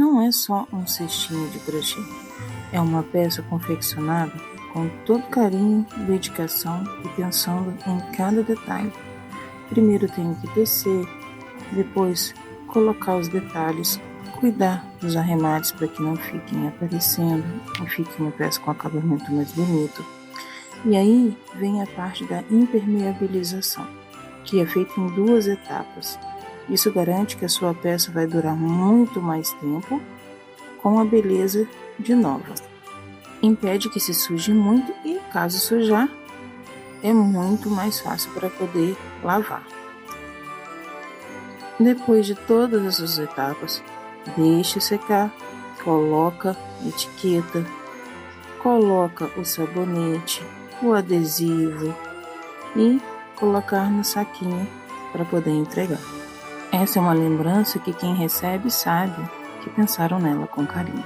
não é só um cestinho de crochê, é uma peça confeccionada com todo carinho, dedicação e pensando em cada detalhe. Primeiro tenho que tecer, depois colocar os detalhes, cuidar dos arremates para que não fiquem aparecendo e fique uma peça com acabamento mais bonito. E aí vem a parte da impermeabilização, que é feita em 2 etapas. Isso garante que a sua peça vai durar muito mais tempo com a beleza de nova. Impede que se suje muito e, caso sujar, é muito mais fácil para poder lavar. Depois de todas essas etapas, deixe secar, coloca etiqueta, coloca o sabonete, o adesivo e colocar no saquinho para poder entregar. Essa é uma lembrança que quem recebe sabe que pensaram nela com carinho.